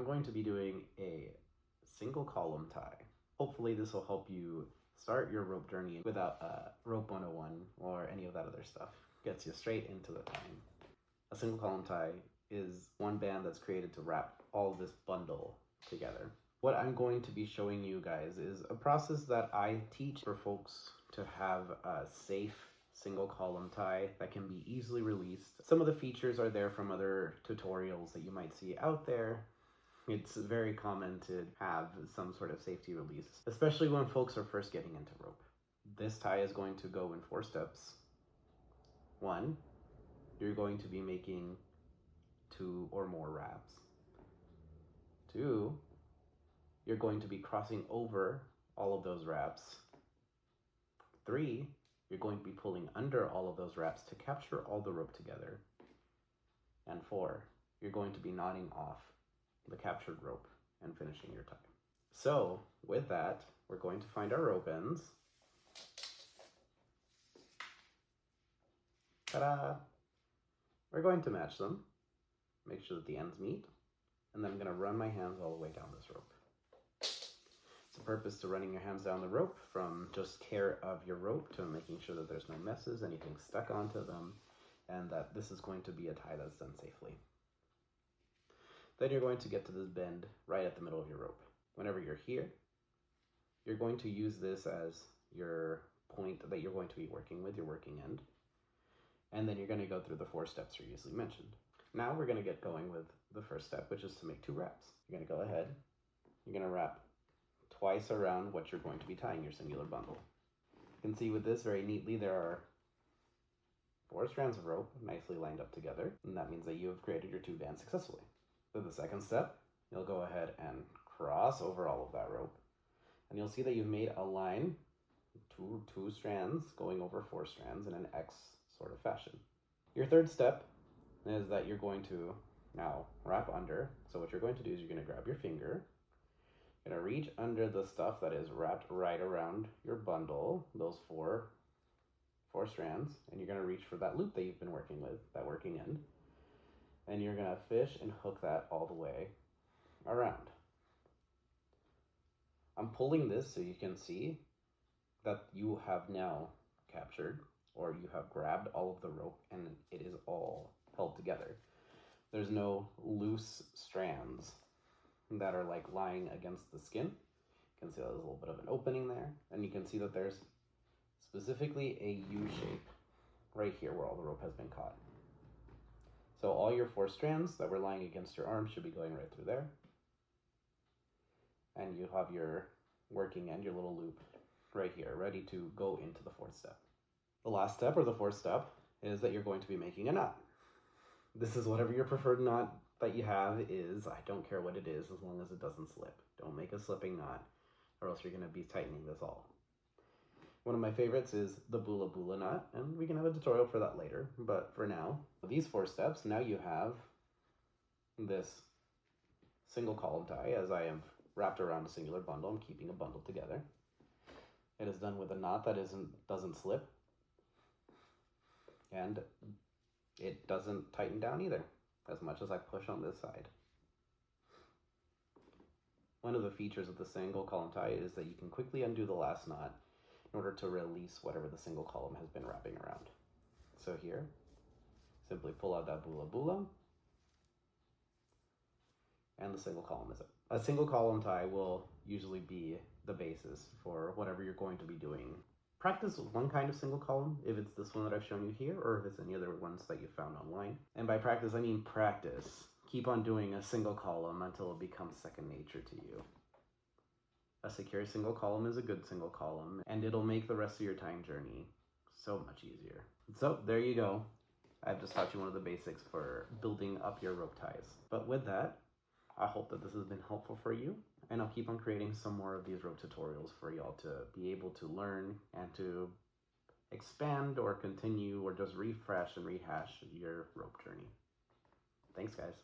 going to be doing a single column tie. Hopefully this will help you start your rope journey without rope 101 or any of that other stuff. Gets you straight into the tying. A single column tie is one band that's created to wrap all this bundle together. What I'm going to be showing you guys is a process that I teach for folks to have a safe single column tie that can be easily released. Some of the features are there from other tutorials that you might see out there. It's very common to have some sort of safety release, especially when folks are first getting into rope. This tie is going to go in 4 steps. 1, you're going to be making 2 or more wraps. 2, you're going to be crossing over all of those wraps. 3, you're going to be pulling under all of those wraps to capture all the rope together. And 4, you're going to be knotting off the captured rope and finishing your tie. So with that, we're going to find our rope ends. Ta-da! We're going to match them, make sure that the ends meet, and then I'm going to run my hands all the way down this rope. It's a purpose to running your hands down the rope, from just care of your rope to making sure that there's no messes, anything stuck onto them, and that this is going to be a tie that's done safely. Then you're going to get to this bend right at the middle of your rope. Whenever you're here, you're going to use this as your point that you're going to be working with, your working end. And then you're going to go through the 4 steps previously mentioned. Now we're going to get going with the first step, which is to make 2 wraps. You're going to go ahead, you're going to wrap twice around what you're going to be tying your singular bundle. You can see with this very neatly there are 4 strands of rope nicely lined up together, and that means that you have created your 2 bands successfully. For the second step, you'll go ahead and cross over all of that rope, and you'll see that you've made a line, two strands going over 4 strands in an X sort of fashion. Your third step is that you're going to now wrap under. So what you're going to do is you're going to grab your finger, you're going to reach under the stuff that is wrapped right around your bundle, those four strands, and you're going to reach for that loop that you've been working with, that working end, and you're going to fish and hook that all the way around. I'm pulling this so you can see that you have now captured, or you have grabbed all of the rope and it is all held together. There's no loose strands that are like lying against the skin. You can see there's a little bit of an opening there, and you can see that there's specifically a U shape right here where all the rope has been caught. So all your 4 strands that were lying against your arm should be going right through there. And you have your working end, your little loop right here, ready to go into the 4th step. The last step, or the 4th step, is that you're going to be making a knot. This is whatever your preferred knot that you have is. I don't care what it is as long as it doesn't slip. Don't make a slipping knot or else you're going to be tightening this all. One of my favorites is the bula bula knot, and we can have a tutorial for that later. But for now, these 4 steps, now you have this single column tie as I have wrapped around a singular bundle. I'm keeping a bundle together. It is done with a knot that doesn't slip, and it doesn't tighten down either as much as I push on this side. One of the features of the single column tie is that you can quickly undo the last knot in order to release whatever the single column has been wrapping around. So here, simply pull out that bula bula, and the single column is up. A single column tie will usually be the basis for whatever you're going to be doing. Practice with one kind of single column, if it's this one that I've shown you here, or if it's any other ones that you found online. And by practice, I mean practice. Keep on doing a single column until it becomes second nature to you. A secure single column is a good single column, and it'll make the rest of your tying journey so much easier. So there you go. I've just taught you one of the basics for building up your rope ties. But with that, I hope that this has been helpful for you, and I'll keep on creating some more of these rope tutorials for y'all to be able to learn and to expand or continue or just refresh and rehash your rope journey. Thanks, guys.